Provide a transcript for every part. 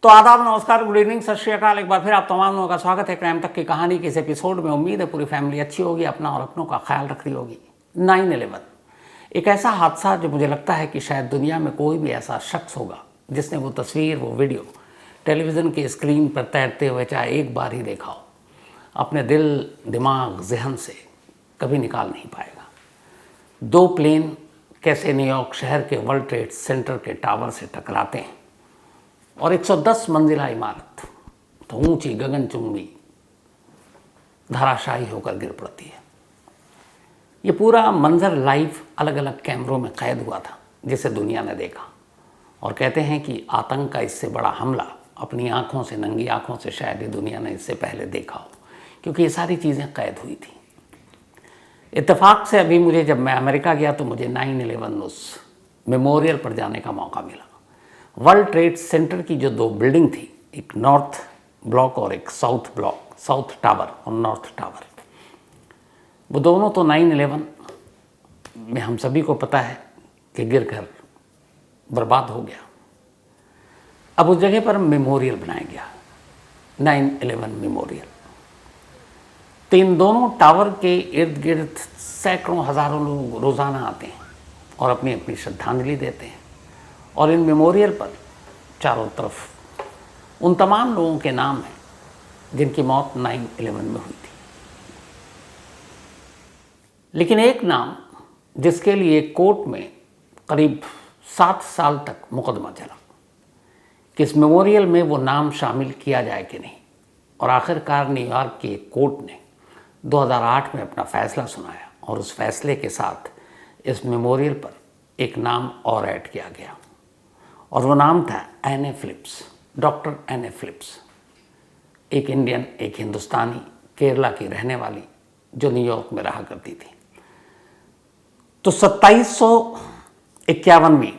तो आदाब, नमस्कार, गुड इवनिंग, सत श्री अकाल। एक बार फिर आप तमाम लोगों का स्वागत है क्राइम तक की कहानी के इस एपिसोड में। उम्मीद है पूरी फैमिली अच्छी होगी, अपना और अपनों का ख्याल रख रही होगी। 9/11 एक ऐसा हादसा जो मुझे लगता है कि शायद दुनिया में कोई भी ऐसा शख्स होगा जिसने वो तस्वीर, वो वीडियो टेलीविज़न की स्क्रीन पर तैरते हुए चाहे एक बार ही देखा हो, अपने दिल, दिमाग, जहन से कभी निकाल नहीं पाएगा। 2 प्लेन कैसे न्यूयॉर्क शहर के वर्ल्ड ट्रेड सेंटर के टावर से टकराते हैं और 110 मंजिला इमारत तो ऊंची गगनचुंबी धराशायी होकर गिर पड़ती है। ये पूरा मंजर लाइव अलग अलग कैमरों में कैद हुआ था जिसे दुनिया ने देखा, और कहते हैं कि आतंक का इससे बड़ा हमला अपनी आंखों से, नंगी आंखों से शायद ही दुनिया ने इससे पहले देखा हो, क्योंकि ये सारी चीज़ें कैद हुई थी। इत्तेफाक से अभी मुझे, जब मैं अमेरिका गया तो मुझे 9/11 उस मेमोरियल पर जाने का मौका मिला। वर्ल्ड ट्रेड सेंटर की जो 2 बिल्डिंग थी, एक नॉर्थ ब्लॉक और एक साउथ ब्लॉक, साउथ टावर और नॉर्थ टावर, वो दोनों तो 9/11 में हम सभी को पता है कि गिरकर बर्बाद हो गया। अब उस जगह पर मेमोरियल बनाया गया, 9/11 मेमोरियल। तो इन दोनों टावर के इर्द गिर्द सैकड़ों हज़ारों लोग रोज़ाना आते हैं और अपनी अपनी श्रद्धांजलि देते हैं, और इन मेमोरियल पर चारों तरफ उन तमाम लोगों के नाम हैं जिनकी मौत 9/11 में हुई थी। लेकिन एक नाम जिसके लिए कोर्ट में करीब 7 साल तक मुकदमा चला कि इस मेमोरियल में वो नाम शामिल किया जाए कि नहीं, और आखिरकार न्यूयॉर्क की एक कोर्ट ने 2008 में अपना फैसला सुनाया, और उस फैसले के साथ इस मेमोरियल पर एक नाम और ऐड किया गया, और वो नाम था एने फिलिप्स, डॉक्टर एने फिलिप्स। एक इंडियन, एक हिंदुस्तानी, केरला की रहने वाली, जो न्यूयॉर्क में रहा करती थी। तो 2751वीं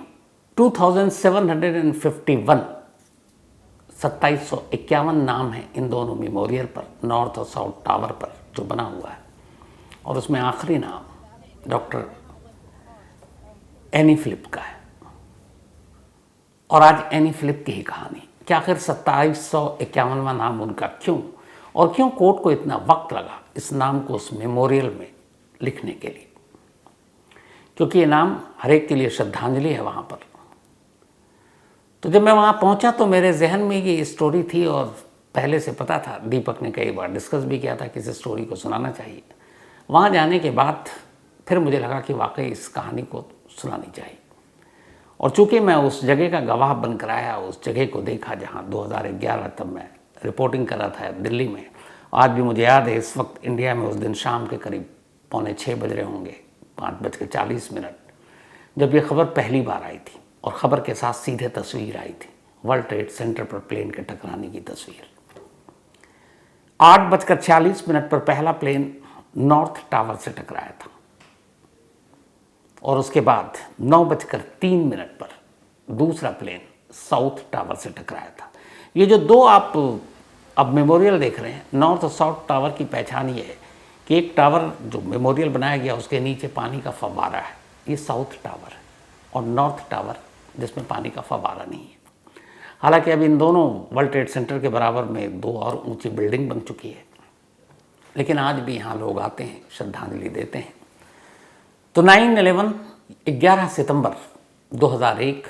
2751 नाम है इन दोनों मेमोरियल पर, नॉर्थ और साउथ टावर पर जो बना हुआ है, और उसमें आखिरी नाम डॉक्टर एनी फिलिप का है। और आज एनी फिलिप की ही कहानी कि आखिर 2751वां नाम उनका क्यों, और क्यों कोर्ट को इतना वक्त लगा इस नाम को उस मेमोरियल में लिखने के लिए, क्योंकि ये नाम हर एक के लिए श्रद्धांजलि है वहाँ पर। तो जब मैं वहाँ पहुँचा तो मेरे जहन में ये स्टोरी थी, और पहले से पता था, दीपक ने कई बार डिस्कस भी किया था कि इस स्टोरी को सुनाना चाहिए। वहाँ जाने के बाद फिर मुझे लगा कि वाकई इस कहानी को सुनानी चाहिए, और चूँकि मैं उस जगह का गवाह बनकर आया, उस जगह को देखा जहाँ 2011 तब मैं रिपोर्टिंग कर रहा था दिल्ली में। आज भी मुझे याद है, इस वक्त इंडिया में उस दिन शाम के करीब 5:45 बज रहे होंगे, 5:40, जब ये खबर पहली बार आई थी, और ख़बर के साथ सीधे तस्वीर आई थी, वर्ल्ड ट्रेड सेंटर पर प्लेन के टकराने की तस्वीर। 8:40 पर पहला प्लेन नॉर्थ टावर से टकराया था, और उसके बाद 9:03 पर दूसरा प्लेन साउथ टावर से टकराया था। ये जो 2 आप अब मेमोरियल देख रहे हैं, नॉर्थ और साउथ टावर की पहचान ये है कि एक टावर जो मेमोरियल बनाया गया उसके नीचे पानी का फव्वारा है, ये साउथ टावर है, और नॉर्थ टावर जिसमें पानी का फव्वारा नहीं है। हालांकि अब इन दोनों वर्ल्ड ट्रेड सेंटर के बराबर में 2 और ऊंची बिल्डिंग बन चुकी है, लेकिन आज भी यहाँ लोग आते हैं, श्रद्धांजलि देते हैं। तो 9/11 11 सितंबर 2001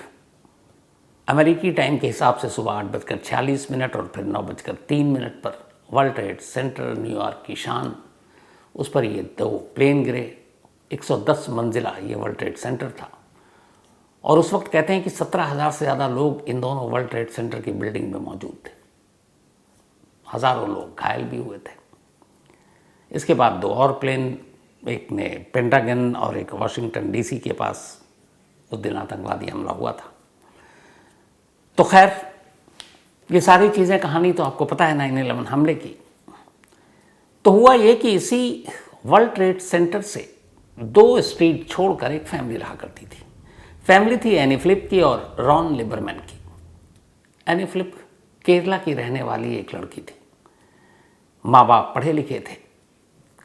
अमेरिकी टाइम के हिसाब से सुबह 8:46 और फिर 9:03 पर वर्ल्ड ट्रेड सेंटर, न्यूयॉर्क की शान, उस पर ये 2 प्लेन गिरे। 110 मंजिला ये वर्ल्ड ट्रेड सेंटर था, और उस वक्त कहते हैं कि 17,000 से ज़्यादा लोग इन दोनों वर्ल्ड ट्रेड सेंटर की बिल्डिंग में मौजूद थे। हज़ारों लोग घायल भी हुए थे। इसके बाद 2 और प्लेन, एक ने पेंटागन और एक वाशिंगटन डीसी के पास उस दिन आतंकवादी हमला हुआ था। तो खैर, ये सारी चीज़ें, कहानी तो आपको पता है 9/11 हमले की। तो हुआ ये कि इसी वर्ल्ड ट्रेड सेंटर से 2 स्ट्रीट छोड़कर एक फैमिली रहा करती थी। फैमिली थी एनी फिलिप की और रॉन लिबरमैन की। एनी फिलिप केरला की रहने वाली एक लड़की थी। माँ बाप पढ़े लिखे थे।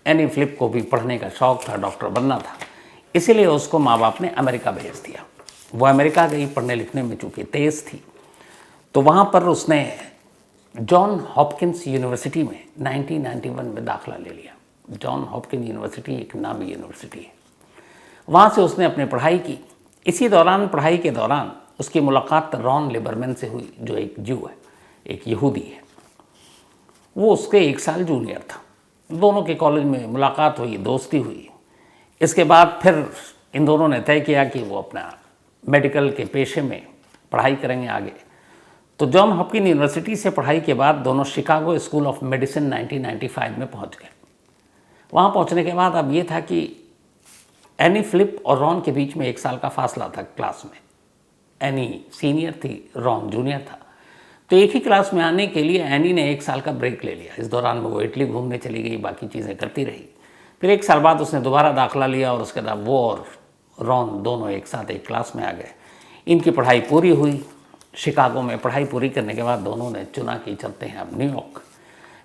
एनी फिलिप को भी पढ़ने का शौक़ था, डॉक्टर बनना था, इसीलिए उसको माँ बाप ने अमेरिका भेज दिया। वो अमेरिका गई पढ़ने लिखने में, चूँकि तेज़ थी। तो वहाँ पर उसने जॉन हॉपकिंस यूनिवर्सिटी में 1991 में दाखिला ले लिया। जॉन हॉपकिंस यूनिवर्सिटी एक नामी यूनिवर्सिटी है। वहाँ से उसने अपनी पढ़ाई की। इसी दौरान पढ़ाई के दौरान उसकी मुलाकात रॉन लिबरमैन से हुई, जो एक जू है, एक यहूदी है। वो उसके 1 साल जूनियर था। दोनों के कॉलेज में मुलाकात हुई, दोस्ती हुई। इसके बाद फिर इन दोनों ने तय किया कि वो अपना मेडिकल के पेशे में पढ़ाई करेंगे आगे। तो जॉन हॉपकिंस यूनिवर्सिटी से पढ़ाई के बाद दोनों शिकागो स्कूल ऑफ मेडिसिन 1995 में पहुंच गए। वहाँ पहुँचने के बाद अब ये था कि एनी फिलिप और रॉन के बीच में 1 साल का फासला था क्लास में। एनी सीनियर थी, रॉन जूनियर था। तो एक ही क्लास में आने के लिए एनी ने 1 साल का ब्रेक ले लिया। इस दौरान में वो इटली घूमने चली गई, बाकी चीज़ें करती रही। फिर 1 साल बाद उसने दोबारा दाखिला लिया और उसके बाद वो और रॉन दोनों एक साथ एक क्लास में आ गए। इनकी पढ़ाई पूरी हुई। शिकागो में पढ़ाई पूरी करने के बाद दोनों ने चुना कि चलते हैं अब न्यूयॉर्क।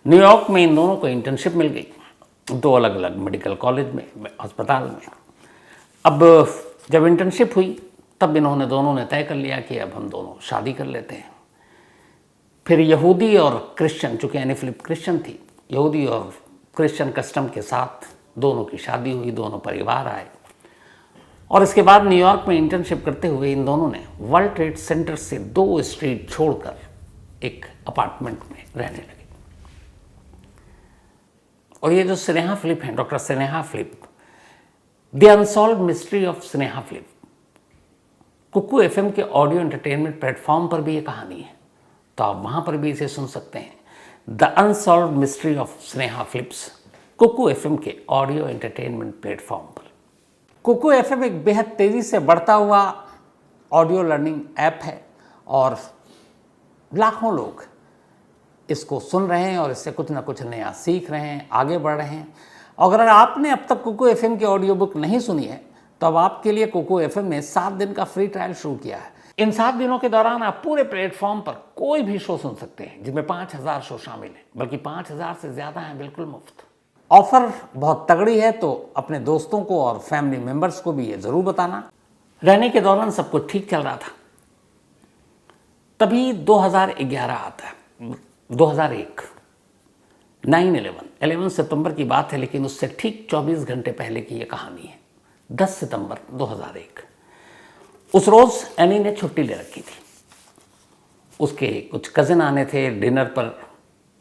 न्यूयॉर्क में इन दोनों को इंटर्नशिप मिल गई 2 अलग अलग मेडिकल कॉलेज में, अस्पताल में। अब जब इंटर्नशिप हुई तब दोनों ने तय कर लिया कि अब हम दोनों शादी कर लेते हैं। फिर यहूदी और क्रिश्चियन, चूँकि एनी फिलिप क्रिश्चियन थी, यहूदी और क्रिश्चियन कस्टम के साथ दोनों की शादी हुई, दोनों परिवार आए। और इसके बाद न्यूयॉर्क में इंटर्नशिप करते हुए इन दोनों ने वर्ल्ड ट्रेड सेंटर से 2 स्ट्रीट छोड़कर एक अपार्टमेंट में रहने लगे। और ये जो स्नेहा फिलिप हैं, doctor Sneha Philip, the unsolved mystery of Sneha Philip, Kuku FM के ऑडियो एंटरटेनमेंट प्लेटफॉर्म पर भी ये कहानी है, तो आप वहाँ पर भी इसे सुन सकते हैं। The unsolved mystery of Sneha Philips, Kuku FM के ऑडियो एंटरटेनमेंट प्लेटफॉर्म पर। कुकू एफएम एक बेहद तेज़ी से बढ़ता हुआ ऑडियो लर्निंग ऐप है और लाखों लोग इसको सुन रहे हैं और इससे कुछ ना कुछ नया सीख रहे हैं, आगे बढ़ रहे हैं। अगर आपने अब तक कुकू एफएम की ऑडियो बुक नहीं सुनी है तो अब आपके लिए कुकू एफएम ने 7 दिन का फ्री ट्रायल शुरू किया है। इन 7 दिनों के दौरान आप पूरे प्लेटफॉर्म पर कोई भी शो सुन सकते हैं, जिसमें 5000 शो शामिल हैं, बल्कि 5000 से ज़्यादा हैं, बिल्कुल मुफ्त। ऑफर बहुत तगड़ी है, तो अपने दोस्तों को और फैमिली मेम्बर्स को भी ये ज़रूर बताना। रहने के दौरान सब कुछ ठीक चल रहा था, तभी 2011 आता है, 2001, 11 सितंबर की बात है, लेकिन उससे ठीक 24 घंटे पहले की ये कहानी है। 10 सितंबर 2001, उस रोज़ एनी ने छुट्टी ले रखी थी। उसके कुछ कज़न आने थे डिनर पर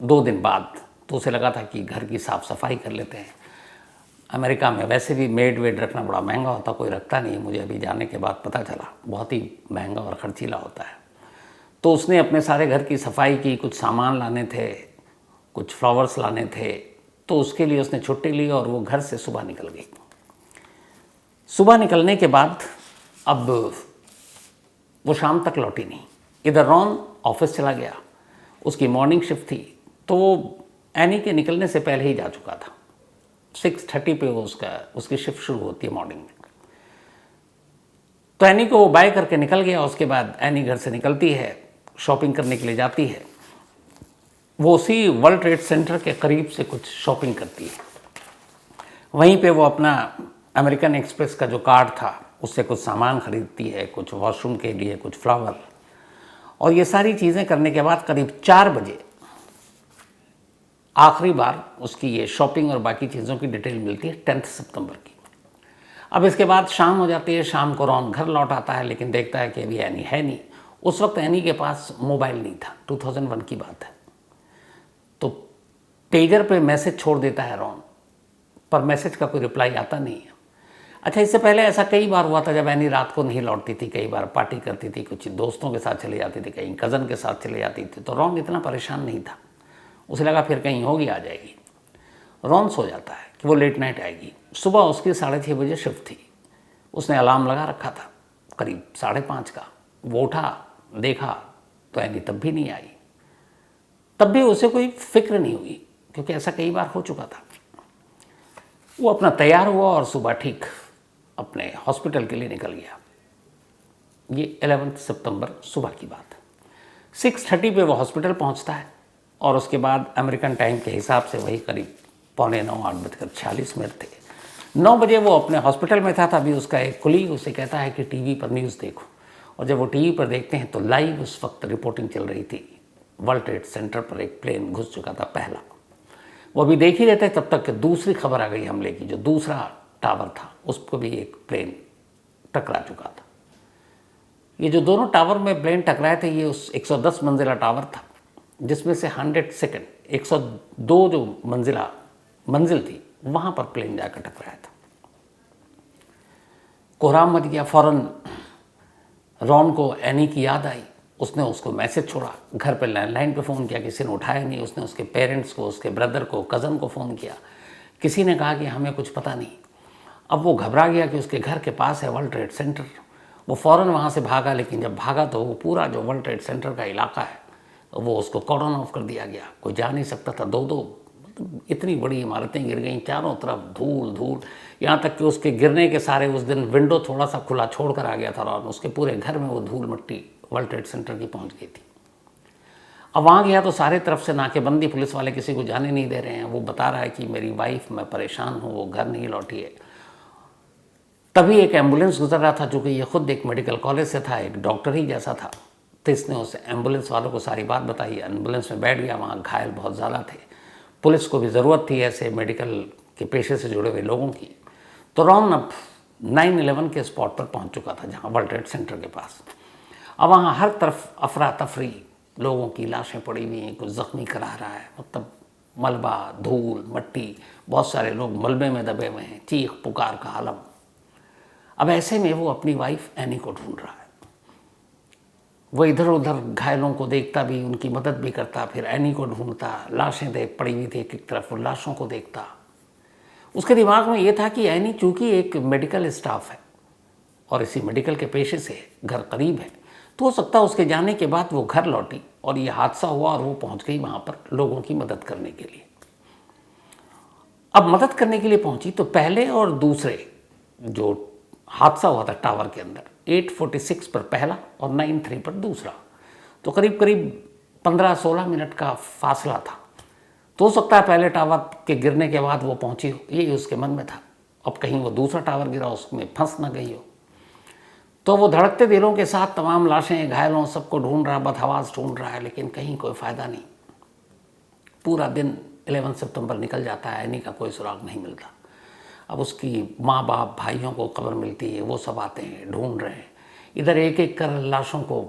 2 दिन बाद, तो उसे लगा था कि घर की साफ़ सफाई कर लेते हैं। अमेरिका में वैसे भी मेड वेड रखना बड़ा महंगा होता, कोई रखता नहीं है, मुझे अभी जाने के बाद पता चला, बहुत ही महंगा और खर्चीला होता है। तो उसने अपने सारे घर की सफाई की, कुछ सामान लाने थे, कुछ फ्लावर्स लाने थे, तो उसके लिए उसने छुट्टी ली और वो घर से सुबह निकल गई। सुबह निकलने के बाद अब वो शाम तक लौटी नहीं। इधर रॉन ऑफिस चला गया, उसकी मॉर्निंग शिफ्ट थी, तो वो एनी के निकलने से पहले ही जा चुका था। 6:30 पे वो उसकी शिफ्ट शुरू होती है मॉर्निंग में। तो एनी को वो बाय करके निकल गया। उसके बाद एनी घर से निकलती है, शॉपिंग करने के लिए जाती है। वो उसी वर्ल्ड ट्रेड सेंटर के करीब से कुछ शॉपिंग करती है। वहीं पे वो अपना अमेरिकन एक्सप्रेस का जो कार्ड था उससे कुछ सामान खरीदती है, कुछ वॉशरूम के लिए, कुछ फ्लावर, और ये सारी चीज़ें करने के बाद करीब 4 बजे आखिरी बार उसकी ये शॉपिंग और बाकी चीज़ों की डिटेल मिलती है 10 सितंबर की। अब इसके बाद शाम हो जाती है। शाम को रॉन घर लौट आता है, लेकिन देखता है कि अभी एनी है नहीं। उस वक्त एनी के पास मोबाइल नहीं था, 2001 की बात है। तो पेजर पे मैसेज छोड़ देता है रॉन, पर मैसेज का कोई रिप्लाई आता नहीं है। अच्छा, इससे पहले ऐसा कई बार हुआ था, जब एनी रात को नहीं लौटती थी, कई बार पार्टी करती थी, कुछ दोस्तों के साथ चली जाती थी, कहीं कज़न के साथ चली जाती थी, तो रॉन इतना परेशान नहीं था। उसे लगा फिर कहीं होगी, आ जाएगी। रॉन सो जाता है कि वो लेट नाइट आएगी। सुबह उसकी 6:30 बजे शिफ्ट थी। उसने अलार्म लगा रखा था करीब 5:30 का। वो उठा, देखा तो एनी तब भी नहीं आई। तब भी उसे कोई फिक्र नहीं हुई, क्योंकि ऐसा कई बार हो चुका था। वो अपना तैयार हुआ और सुबह ठीक अपने हॉस्पिटल के लिए निकल गया। ये 11 सितंबर सुबह की बात है। 6:30 पे वो हॉस्पिटल पहुंचता है और उसके बाद अमेरिकन टाइम के हिसाब से वही करीब 9:45, 8:46 थे। 9 बजे वो अपने हॉस्पिटल में था, तभी उसका एक कुलीग उसे कहता है कि टीवी पर न्यूज़ देखो। और जब वो टीवी पर देखते हैं तो लाइव उस वक्त रिपोर्टिंग चल रही थी, वर्ल्ड ट्रेड सेंटर पर एक प्लेन घुस चुका था पहला। वो अभी देख ही रहते तब तक कि दूसरी खबर आ गई हमले की, जो दूसरा टावर था उसको भी एक प्लेन टकरा चुका था। ये जो दोनों टावर में प्लेन टकराए थे, ये उस 110 मंजिला टावर था जिसमें से 100 सेकंड 102 जो मंजिल थी वहाँ पर प्लेन जाकर टकराया था। कोहराम मच गया। फौरन रॉन को एनी की याद आई, उसने उसको मैसेज छोड़ा, घर पे लैंडलाइन पे फ़ोन किया, किसी ने उठाया नहीं। उसने उसके पेरेंट्स को, उसके ब्रदर को, कज़न को फ़ोन किया, किसी ने कहा कि हमें कुछ पता नहीं। अब वो घबरा गया कि उसके घर के पास है वर्ल्ड ट्रेड सेंटर। वो फ़ौरन वहाँ से भागा, लेकिन जब भागा तो वो पूरा जो वर्ल्ड ट्रेड सेंटर का इलाका है वो उसको कॉर्डन ऑफ कर दिया गया, कोई जा नहीं सकता था। दो इतनी बड़ी इमारतें गिर गई, चारों तरफ धूल धूल, यहाँ तक कि उसके गिरने के सारे उस दिन विंडो थोड़ा सा खुला छोड़ कर आ गया था और उसके पूरे घर में वो धूल मिट्टी वर्ल्ड ट्रेड सेंटर की पहुँच गई थी। अब वहाँ गया तो सारे तरफ से नाकेबंदी, पुलिस वाले किसी को जाने नहीं दे रहे हैं। वो बता रहा है कि मेरी वाइफ, मैं परेशान हूँ, वो घर नहीं लौटी है। तभी एक एम्बुलेंस गुजर रहा था, जो कि ये खुद एक मेडिकल कॉलेज से था, एक डॉक्टर ही जैसा था। तो इसने उस एम्बुलेंस वालों को सारी बात बताई, एम्बुलेंस में बैठ गया। वहाँ घायल बहुत ज़्यादा थे, पुलिस को भी ज़रूरत थी ऐसे मेडिकल के पेशे से जुड़े हुए लोगों की। तो रॉन अब 9/11 के स्पॉट पर पहुँच चुका था, जहाँ वर्ल्ड ट्रेड सेंटर के पास। अब वहाँ हर तरफ अफरा तफरी, लोगों की लाशें पड़ी हुई हैं, कुछ ज़ख्मी करा रहा है, मतलब मलबा, धूल, मट्टी, बहुत सारे लोग मलबे में दबे हुए हैं, चीख पुकार का आलम। अब ऐसे में वो अपनी वाइफ एनी को ढूंढ रहा है। वो इधर उधर घायलों को देखता भी, उनकी मदद भी करता, फिर एनी को ढूंढता, लाशें देख पड़ी हुई थी एक तरफ, वो लाशों को देखता। उसके दिमाग में ये था कि एनी चूँकि एक मेडिकल स्टाफ है और इसी मेडिकल के पेशे से घर करीब है, तो हो सकता है उसके जाने के बाद वो घर लौटी और ये हादसा हुआ और वो पहुंच गई वहाँ पर लोगों की मदद करने के लिए। अब मदद करने के लिए पहुंची तो पहले और दूसरे जो हादसा हुआ था टावर के अंदर, 8:46 पर पहला और 9:03 पर दूसरा, तो करीब करीब 15-16 मिनट का फासला था। तो हो सकता है पहले टावर के गिरने के बाद वो पहुंची हो, यही उसके मन में था। अब कहीं वो दूसरा टावर गिरा, उसमें फंस ना गई हो। तो वो धड़कते दिलों के साथ तमाम लाशें, घायलों, सबको ढूंढ रहा, बदहवास ढूंढ रहा है, लेकिन कहीं कोई फ़ायदा नहीं। पूरा दिन 11 सितंबर निकल जाता है, एनी का कोई सुराग नहीं मिलता। अब उसकी माँ बाप, भाइयों को खबर मिलती है, वो सब आते हैं, ढूंढ रहे हैं। इधर एक एक कर लाशों को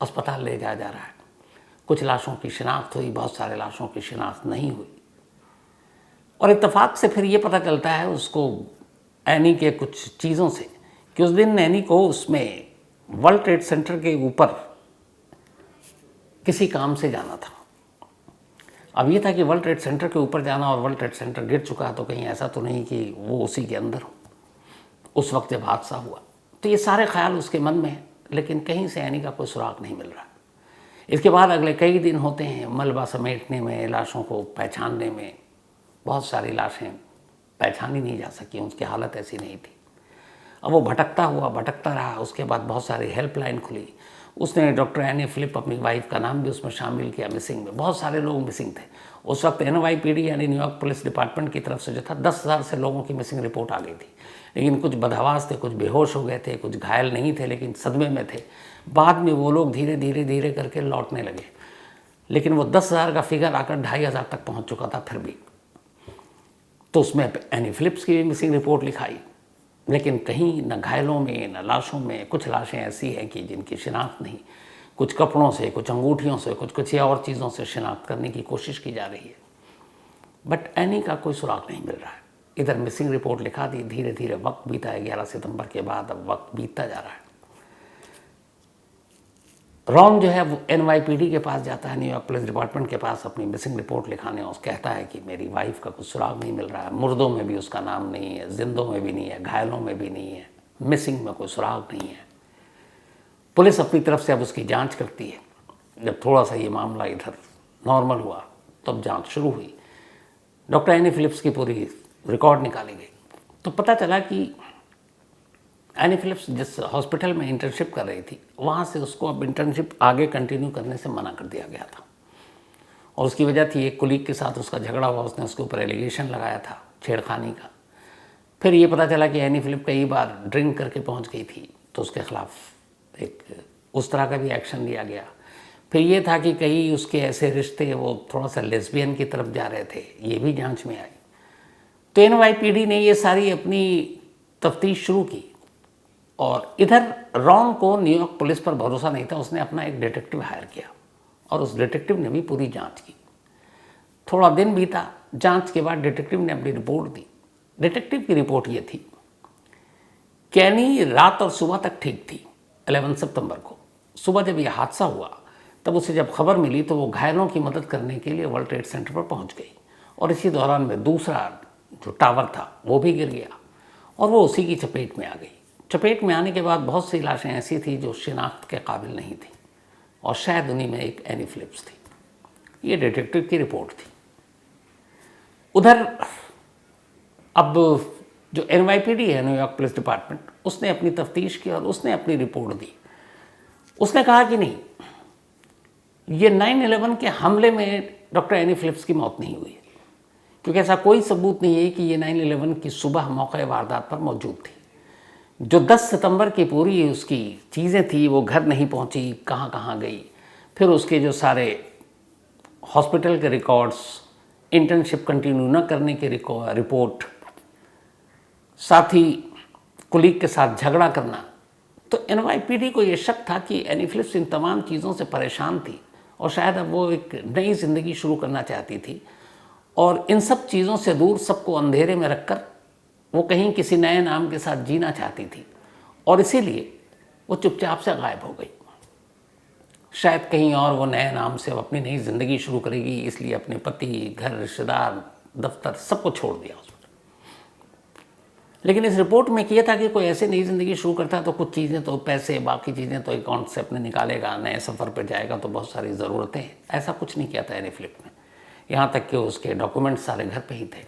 अस्पताल ले जाया जा रहा है। कुछ लाशों की शिनाख्त हुई, बहुत सारे लाशों की शिनाख्त नहीं हुई। और इत्तेफाक से फिर ये पता चलता है उसको एनी के कुछ चीज़ों से कि उस दिन एनी को उसमें वर्ल्ड ट्रेड सेंटर के ऊपर किसी काम से जाना था। अब ये था कि वर्ल्ड ट्रेड सेंटर के ऊपर जाना, और वर्ल्ड ट्रेड सेंटर गिर चुका, तो कहीं ऐसा तो नहीं कि वो उसी के अंदर हो उस वक्त जब हादसा हुआ। तो ये सारे ख्याल उसके मन में हैं, लेकिन कहीं से एनी का कोई सुराग नहीं मिल रहा। इसके बाद अगले कई दिन होते हैं मलबा समेटने में, लाशों को पहचानने में। बहुत सारी लाशें पहचानी नहीं जा सकी, उसकी हालत ऐसी नहीं थी। अब वो भटकता रहा। उसके बाद बहुत सारी हेल्पलाइन खुली। उसने डॉक्टर एनी फिलिप, अपनी वाइफ का नाम भी उसमें शामिल किया मिसिंग में। बहुत सारे लोग मिसिंग थे उस वक्त। NYPD यानी न्यूयॉर्क पुलिस डिपार्टमेंट की तरफ से जो था 10,000 से लोगों की मिसिंग रिपोर्ट आ गई थी, लेकिन कुछ बदहवास थे, कुछ बेहोश हो गए थे, कुछ घायल नहीं थे लेकिन सदमे में थे। बाद में वो लोग धीरे धीरे करके लौटने लगे, लेकिन वो 10,000 का फिगर आकर 2,500 तक पहुँच चुका था फिर भी। तो उसमें एनी फिलिप्स की भी मिसिंग रिपोर्ट लिखाई, लेकिन कहीं न घायलों में न लाशों में। कुछ लाशें ऐसी हैं कि जिनकी शिनाख्त नहीं, कुछ कपड़ों से, कुछ अंगूठियों से, कुछ या और चीज़ों से शिनाख्त करने की कोशिश की जा रही है, बट एनी का कोई सुराग नहीं मिल रहा है। इधर मिसिंग रिपोर्ट लिखा दी, धीरे धीरे वक्त बीता है। 11 सितंबर के बाद अब वक्त बीतता जा रहा है। रॉन जो है वो NYPD के पास जाता है, न्यूयॉर्क पुलिस डिपार्टमेंट के पास, अपनी मिसिंग रिपोर्ट लिखाने। और कहता है कि मेरी वाइफ का कुछ सुराग नहीं मिल रहा है, मुर्दों में भी उसका नाम नहीं है, जिंदों में भी नहीं है, घायलों में भी नहीं है, मिसिंग में कोई सुराग नहीं है। पुलिस अपनी तरफ से अब उसकी जांच करती है। जब थोड़ा सा ये मामला इधर नॉर्मल हुआ तब जांच शुरू हुई। डॉक्टर एनी फिलिप्स की पूरी रिकॉर्ड निकाली गई, तो पता चला कि एनी फिलिप्स जिस हॉस्पिटल में इंटर्नशिप कर रही थी, वहाँ से उसको अब इंटर्नशिप आगे कंटिन्यू करने से मना कर दिया गया था। और उसकी वजह थी एक कुलीग के साथ उसका झगड़ा हुआ, उसने उसके ऊपर एलिगेशन लगाया था छेड़खानी का। फिर ये पता चला कि एनी फिलिप कई बार ड्रिंक करके पहुँच गई थी, तो उसके खिलाफ एक उस तरह का भी एक्शन लिया गया। फिर ये था कि कई उसके ऐसे रिश्ते वो थोड़ा सा लेस्बियन की तरफ जा रहे थे, ये भी जांच में आई। तो NYPD ने ये सारी अपनी तफ्तीश शुरू की। और इधर रॉन को न्यूयॉर्क पुलिस पर भरोसा नहीं था, उसने अपना एक डिटेक्टिव हायर किया और उस डिटेक्टिव ने भी पूरी जांच की। थोड़ा दिन बीता, जांच के बाद डिटेक्टिव ने अपनी रिपोर्ट दी। डिटेक्टिव की रिपोर्ट ये थी, कैनी रात और सुबह तक ठीक थी। 11 सितंबर को सुबह जब यह हादसा हुआ तब उसे जब खबर मिली तो वो घायलों की मदद करने के लिए वर्ल्ड ट्रेड सेंटर पर पहुंच गई। और इसी दौरान में दूसरा जो टावर था वो भी गिर गया और वो उसी की चपेट में आ गई। चपेट में आने के बाद बहुत सी लाशें ऐसी थी जो शिनाख्त के काबिल नहीं थी और शायद उन्हीं में एक एनी फिलिप्स थी। ये डिटेक्टिव की रिपोर्ट थी। उधर अब जो NYPD है, न्यूयॉर्क पुलिस डिपार्टमेंट, उसने अपनी तफ्तीश की और उसने अपनी रिपोर्ट दी। उसने कहा कि नहीं, ये 9/11 के हमले में डॉक्टर एनी फिलिप्स की मौत नहीं हुई, क्योंकि ऐसा कोई सबूत नहीं है कि ये 9/11 की सुबह मौके वारदात पर मौजूद थी। जो 10 सितंबर की पूरी उसकी चीज़ें थी वो घर नहीं पहुंची, कहाँ कहाँ गई। फिर उसके जो सारे हॉस्पिटल के रिकॉर्ड्स, इंटर्नशिप कंटिन्यू न करने की रिपोर्ट, साथ ही कुलीग के साथ झगड़ा करना, तो NYPD को ये शक था कि एनी फिलिप्स इन तमाम चीज़ों से परेशान थी और शायद अब वो एक नई ज़िंदगी शुरू करना चाहती थी और इन सब चीज़ों से दूर सबको अंधेरे में रखकर वो कहीं किसी नए नाम के साथ जीना चाहती थी और इसीलिए वो चुपचाप से गायब हो गई। शायद कहीं और वो नए नाम से वो अपनी नई ज़िंदगी शुरू करेगी, इसलिए अपने पति, घर, रिश्तेदार, दफ्तर सबको छोड़ दिया उसने। लेकिन इस रिपोर्ट में किया था कि कोई ऐसे नई ज़िंदगी शुरू करता है तो कुछ चीज़ें तो, पैसे, बाकी चीज़ें तो अकाउंट से अपने निकालेगा, नए सफ़र पर जाएगा तो बहुत सारी ज़रूरतें। ऐसा कुछ नहीं किया था एनी फिलिप्स ने, यहाँ तक कि उसके डॉक्यूमेंट्स सारे घर पे ही थे।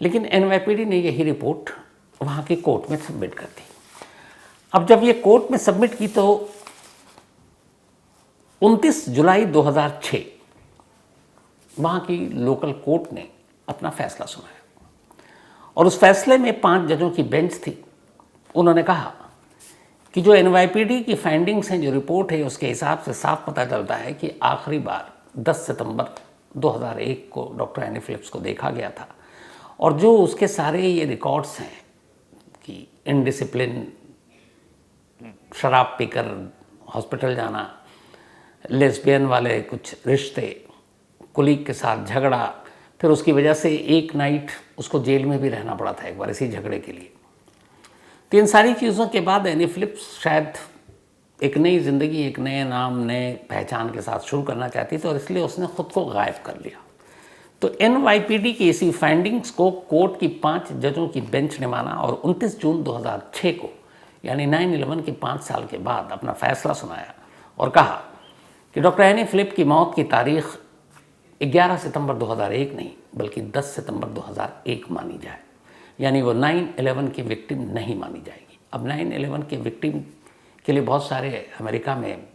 लेकिन NYPD ने यही रिपोर्ट वहाँ की कोर्ट में सबमिट कर दी। अब जब ये कोर्ट में सबमिट की तो 29 जुलाई 2006 वहाँ की लोकल कोर्ट ने अपना फैसला सुनाया और उस फैसले में 5 जजों की बेंच थी। उन्होंने कहा कि जो NYPD की फाइंडिंग्स हैं, जो रिपोर्ट है, उसके हिसाब से साफ पता चलता है कि आखिरी बार 10 सितंबर 2001 को डॉक्टर एनी फिलिप्स को देखा गया था और जो उसके सारे ये रिकॉर्ड्स हैं कि इनडिसिप्लिन, शराब पीकर हॉस्पिटल जाना, लेस्बियन वाले कुछ रिश्ते, कुलीग के साथ झगड़ा, फिर उसकी वजह से एक नाइट उसको जेल में भी रहना पड़ा था एक बार इसी झगड़े के लिए। तो इन सारी चीज़ों के बाद एनी फिलिप्स शायद एक नई ज़िंदगी, एक नए नाम, नए पहचान के साथ शुरू करना चाहती थी और इसलिए उसने ख़ुद को गायब कर लिया। तो NYPD की इसी फाइंडिंग्स को कोर्ट की 5 जजों की बेंच ने माना और 29 जून 2006 को, यानी 9/11 के 5 साल के बाद, अपना फैसला सुनाया और कहा कि डॉक्टर एनी फिलिप की मौत की तारीख 11 सितंबर 2001 नहीं बल्कि 10 सितंबर 2001 मानी जाए, यानी वो 9/11 की विक्टिम नहीं मानी जाएगी। अब 9/11 के विक्टिम के लिए बहुत सारे अमेरिका में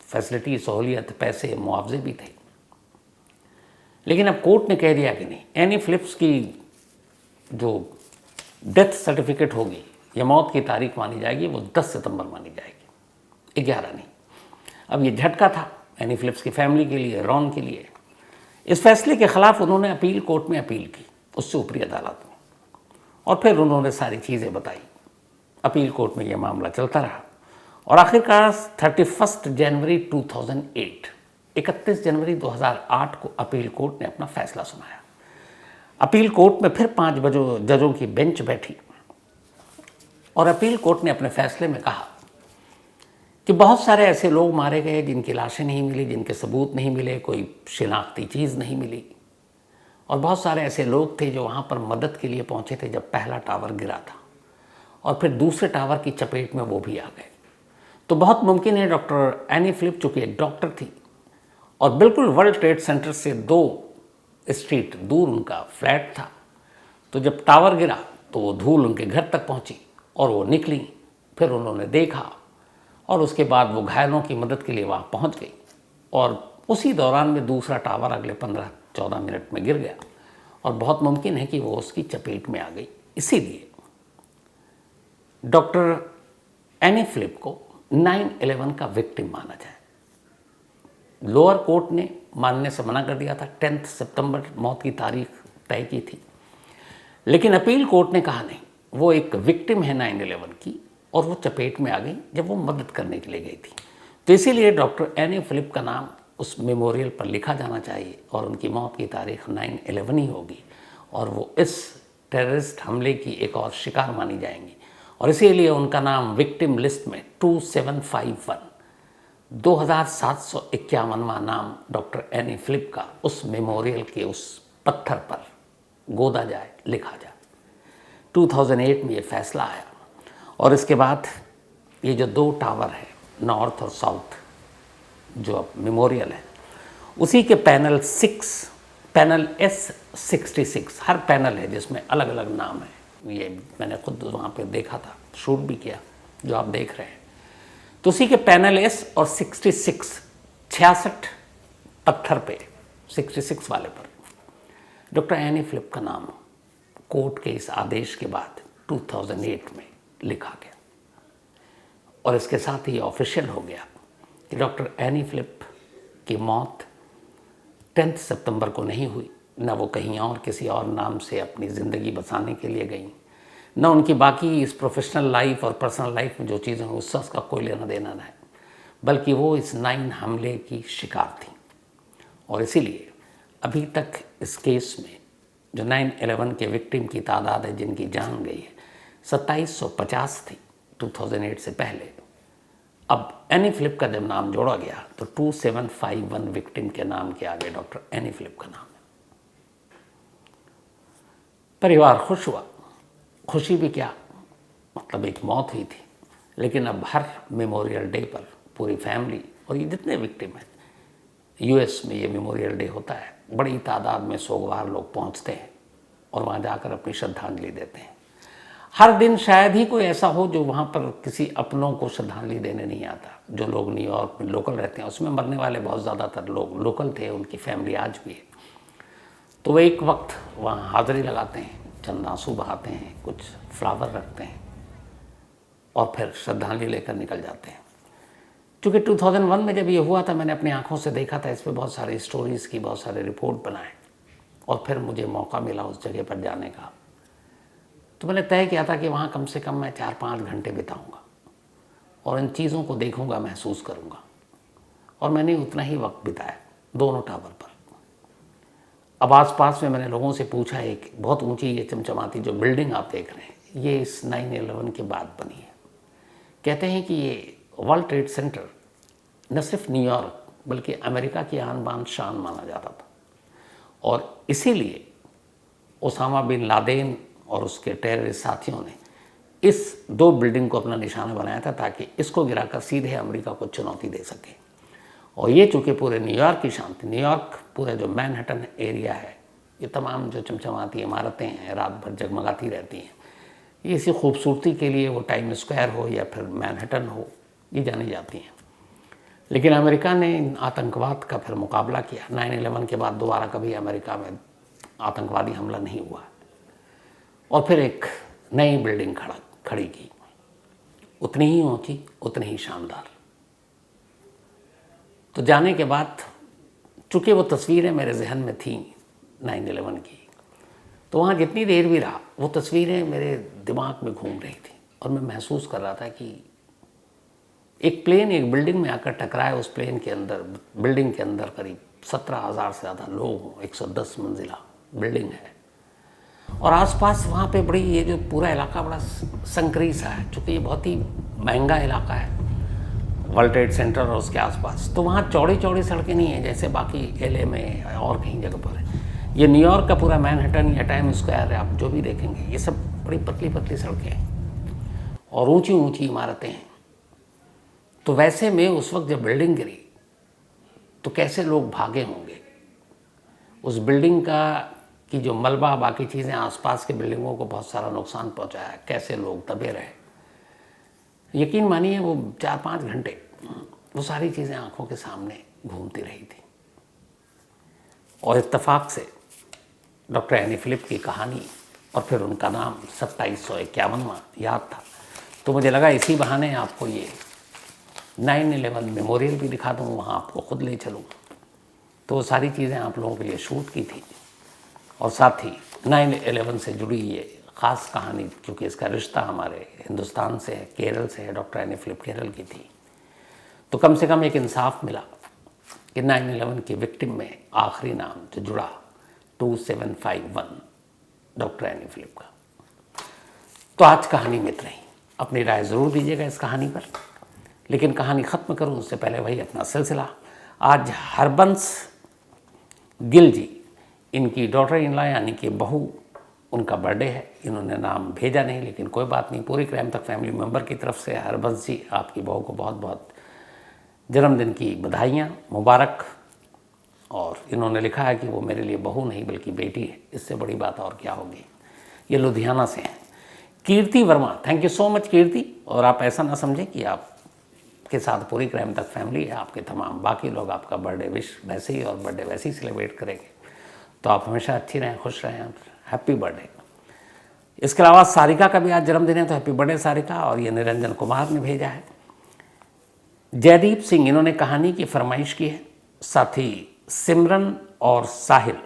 फैसिलिटी, सहूलियत, पैसे, मुआवजे भी थे, लेकिन अब कोर्ट ने कह दिया कि नहीं, एनी फिलिप्स की जो डेथ सर्टिफिकेट होगी या मौत की तारीख मानी जाएगी वो 10 सितंबर मानी जाएगी, 11 नहीं। अब ये झटका था एनी फिलिप्स की फैमिली के लिए, रॉन के लिए। इस फैसले के खिलाफ उन्होंने अपील कोर्ट में अपील की, उससे ऊपरी अदालत में, और फिर उन्होंने सारी चीज़ें बताई। अपील कोर्ट में यह मामला चलता रहा और आखिरकार 31 जनवरी 2008, 31 जनवरी 2008 को अपील कोर्ट ने अपना फैसला सुनाया। अपील कोर्ट में फिर 5 जजों की बेंच बैठी और अपील कोर्ट ने अपने फैसले में कहा कि बहुत सारे ऐसे लोग मारे गए जिनकी लाशें नहीं मिली, जिनके सबूत नहीं मिले, कोई शिनाख्ती चीज़ नहीं मिली, और बहुत सारे ऐसे लोग थे जो वहाँ पर मदद के लिए पहुँचे थे जब पहला टावर गिरा था और फिर दूसरे टावर की चपेट में वो भी आ गए। तो बहुत मुमकिन है डॉक्टर एनी फिलिप, चूँकि एक डॉक्टर थी और बिल्कुल वर्ल्ड ट्रेड सेंटर से 2 स्ट्रीट दूर उनका फ्लैट था, तो जब टावर गिरा तो वो धूल उनके घर तक पहुँची और वो निकली। फिर उन्होंने देखा और उसके बाद वो घायलों की मदद के लिए वहाँ पहुँच गई और उसी दौरान में दूसरा टावर अगले 15-14 मिनट में गिर गया और बहुत मुमकिन है कि वो उसकी चपेट में आ गई। इसीलिए डॉक्टर एनी फिलिप को 9/11 का विक्टिम माना जाए। लोअर कोर्ट ने मानने से मना कर दिया था, 10 सितंबर मौत की तारीख तय की थी, लेकिन अपील कोर्ट ने कहा नहीं, वो एक विक्टिम है 9/11 की और वो चपेट में आ गई जब वो मदद करने के लिए गई थी। तो इसीलिए डॉक्टर एनी फिलिप का नाम उस मेमोरियल पर लिखा जाना चाहिए और उनकी मौत की तारीख 9/11 ही होगी और वो इस टेररिस्ट हमले की एक और शिकार मानी जाएंगी और इसीलिए उनका नाम विक्टिम लिस्ट में 2751 2751वां नाम डॉक्टर एनी फिलिप का उस मेमोरियल के उस पत्थर पर गोदा जाए, लिखा जाए। 2008 में ये फैसला आया और इसके बाद ये जो 2 टावर है नॉर्थ और साउथ जो अब मेमोरियल है, उसी के पैनल S66, हर पैनल है जिसमें अलग अलग नाम है। ये मैंने खुद वहाँ पे देखा था, शूट भी किया जो आप देख रहे हैं। तो उसी के पैनल S और 66 पत्थर पे 66 वाले पर डॉक्टर एनी फिलिप का नाम कोर्ट के इस आदेश के बाद 2008 में लिखा गया और इसके साथ ही ऑफिशियल हो गया कि डॉक्टर एनी फिलिप की मौत 10 सितंबर को नहीं हुई, न वो कहीं और किसी और नाम से अपनी ज़िंदगी बसाने के लिए गई, न उनकी बाकी इस प्रोफेशनल लाइफ और पर्सनल लाइफ में जो चीज़ें हुई उससे उसका कोई लेना देना नहीं, बल्कि वो इस 9 हमले की शिकार थी। और इसीलिए अभी तक इस केस में जो 9/11 के विक्टिम की तादाद है जिनकी जान गई है 2750 थी 2008 से पहले। अब एनी फिलिप का जब नाम जोड़ा गया तो 2751 विक्टिम के नाम के आगे डॉक्टर एनी फिलिप का नाम है। परिवार खुश हुआ, खुशी भी क्या, मतलब एक मौत हुई थी, लेकिन अब हर मेमोरियल डे पर पूरी फैमिली और ये जितने विक्टिम हैं, US में ये मेमोरियल डे होता है, बड़ी तादाद में सोगवार लोग पहुंचते हैं और वहाँ जाकर अपनी श्रद्धांजलि देते हैं। हर दिन शायद ही कोई ऐसा हो जो वहाँ पर किसी अपनों को श्रद्धांजलि देने नहीं आता। जो लोग न्यूयॉर्क में लोकल रहते हैं उसमें मरने वाले बहुत ज़्यादातर लोग लोकल थे, उनकी फैमिली आज भी है, तो वो एक वक्त वहाँ हाज़िरी लगाते हैं, चंद आंसू बहाते हैं, कुछ फ्लावर रखते हैं और फिर श्रद्धांजलि लेकर निकल जाते हैं। क्योंकि 2001 में जब ये हुआ था मैंने अपनी आंखों से देखा था, इस पर बहुत सारी स्टोरीज़ की, बहुत सारे रिपोर्ट बनाए और फिर मुझे मौका मिला उस जगह पर जाने का। तो मैंने तय किया था कि वहाँ कम से कम मैं 4-5 घंटे बिताऊंगा और इन चीज़ों को देखूंगा, महसूस करूंगा। और मैंने उतना ही वक्त बिताया दोनों टावर पर। अब आसपास में मैंने लोगों से पूछा, एक बहुत ऊंची ये चमचमाती जो बिल्डिंग आप देख रहे हैं ये इस 9/11 के बाद बनी है। कहते हैं कि ये वर्ल्ड ट्रेड सेंटर न सिर्फ न्यूयॉर्क बल्कि अमेरिका की आन बान शान माना जाता था और इसीलिए ओसामा बिन लादेन और उसके टेररिस्ट साथियों ने इस 2 बिल्डिंग को अपना निशाना बनाया था ताकि इसको गिराकर सीधे अमेरिका को चुनौती दे सके। और ये चूँकि पूरे न्यूयॉर्क की शान थी, न्यूयॉर्क पूरे जो मैनहट्टन एरिया है, ये तमाम जो चमचमाती इमारतें हैं रात भर जगमगाती रहती हैं, ये इसी खूबसूरती के लिए वो टाइम स्क्वायर हो या फिर मैनहट्टन हो, ये जानी जाती हैं। लेकिन अमेरिका ने आतंकवाद का फिर मुकाबला किया। 9/11 के बाद दोबारा कभी अमेरिका में आतंकवादी हमला नहीं हुआ और फिर एक नई बिल्डिंग खड़ी की, उतनी ही ऊंची, उतनी ही शानदार। तो जाने के बाद चूँकि वो तस्वीरें मेरे जहन में थीं 9/11 की, तो वहाँ जितनी देर भी रहा वो तस्वीरें मेरे दिमाग में घूम रही थी और मैं महसूस कर रहा था कि एक प्लेन एक बिल्डिंग में आकर टकराए, उस प्लेन के अंदर, बिल्डिंग के अंदर करीब 17,000 से ज़्यादा लोग हों, 110 मंजिला बिल्डिंग है और आसपास वहाँ पे बड़ी, ये जो पूरा इलाका बड़ा संकरी सा है, चूँकि ये बहुत ही महंगा इलाका है वर्ल्ड ट्रेड सेंटर और उसके आसपास। तो वहाँ चौड़ी चौड़ी सड़कें नहीं हैं जैसे बाकी LA में और कहीं जगह पर है। ये न्यूयॉर्क का पूरा मैनहट्टन या टाइम स्क्वायर है, आप जो भी देखेंगे ये सब बड़ी पतली पतली सड़कें हैं और ऊंची ऊंची इमारतें हैं। तो वैसे में उस वक्त जब बिल्डिंग गिरी तो कैसे लोग भागे होंगे, उस बिल्डिंग का कि जो मलबा बाकी चीज़ें आसपास के बिल्डिंगों को बहुत सारा नुकसान पहुंचाया, कैसे लोग दबे रहे। यकीन मानिए वो 4-5 घंटे वो सारी चीज़ें आंखों के सामने घूमती रही थी और इत्तेफाक से डॉक्टर एनी फिलिप की कहानी और फिर उनका नाम 2751वां याद था। तो मुझे लगा इसी बहाने आपको ये 9/11 मेमोरियल भी दिखा दूँ, वहाँ आपको खुद ले चलूँ। तो वो सारी चीज़ें आप लोगों के लिए शूट की थी, और साथ ही 9/11 से जुड़ी ये ख़ास कहानी, क्योंकि इसका रिश्ता हमारे हिंदुस्तान से है, केरल से है, डॉक्टर एनी फिलिप केरल की थी। तो कम से कम एक इंसाफ मिला कि 9/11 की विक्टिम में आखिरी नाम जो जुड़ा 2751 डॉक्टर एनी फिलिप का। तो आज कहानी में इतना ही। अपनी राय ज़रूर दीजिएगा इस कहानी पर, लेकिन कहानी ख़त्म करूँ उससे पहले वही अपना सिलसिला। आज हरबंस गिल जी, इनकी डॉटर इन लॉ यानी कि बहू, उनका बर्थडे है। इन्होंने नाम भेजा नहीं, लेकिन कोई बात नहीं, पूरी क्राइम तक फैमिली मेम्बर की तरफ से हरबंस जी, आपकी बहू को बहुत बहुत जन्मदिन की बधाइयाँ, मुबारक। और इन्होंने लिखा है कि वो मेरे लिए बहू नहीं बल्कि बेटी है, इससे बड़ी बात और क्या होगी। ये लुधियाना से हैं। Kirti Verma, thank you so much Kirti. और आप ऐसा ना समझें कि आप के साथ पूरी क्राइम तक फैमिली है, आपके तमाम बाकी लोग आपका बर्थडे विश वैसे ही और बर्थडे वैसे ही सेलिब्रेट करेंगे। तो आप हमेशा अच्छी रहें, खुश रहें, हैप्पी बर्थडे। इसके अलावा सारिका का भी आज जन्मदिन है, तो हैप्पी बर्थडे सारिका। और ये निरंजन कुमार ने भेजा है। जयदीप सिंह, इन्होंने कहानी की फरमाइश की है। साथ ही सिमरन और साहिल,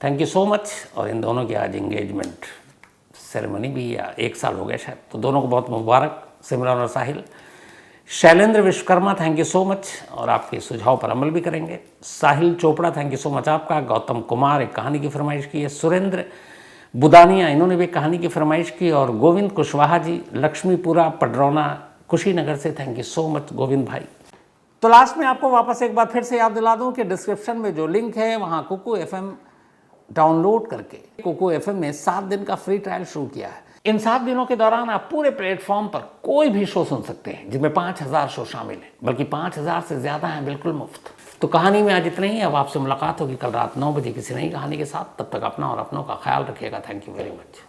थैंक यू सो मच। और इन दोनों की आज इंगेजमेंट सेरेमनी भी, या 1 साल हो गया शायद, तो दोनों को बहुत मुबारक, सिमरन और Sahil. Shailendra Vishwakarma, thank you so much, और आपके सुझाव पर अमल भी करेंगे। Sahil Chopra, thank you so much आपका। गौतम कुमार एक कहानी की फरमाइश की है। सुरेंद्र बुदानिया, इन्होंने भी कहानी की फरमाइश की। और गोविंद कुशवाहा जी, लक्ष्मीपुरा पडरौना कुशीनगर से, thank you so much Govind भाई। तो लास्ट में आपको वापस एक बार फिर से याद दिला दूं कि डिस्क्रिप्शन में जो लिंक है वहाँ कुकू FM डाउनलोड करके कुकू FM में 7 दिन का फ्री ट्रायल शुरू किया है। इन 7 दिनों के दौरान आप पूरे प्लेटफॉर्म पर कोई भी शो सुन सकते हैं, जिनमें 5000 शो शामिल हैं, बल्कि 5000 से ज़्यादा हैं बिल्कुल मुफ्त। तो कहानी में आज इतना ही। अब आपसे मुलाकात होगी कल रात 9 बजे किसी नई कहानी के साथ। तब तक अपना और अपनों का ख्याल रखिएगा। Thank you very much.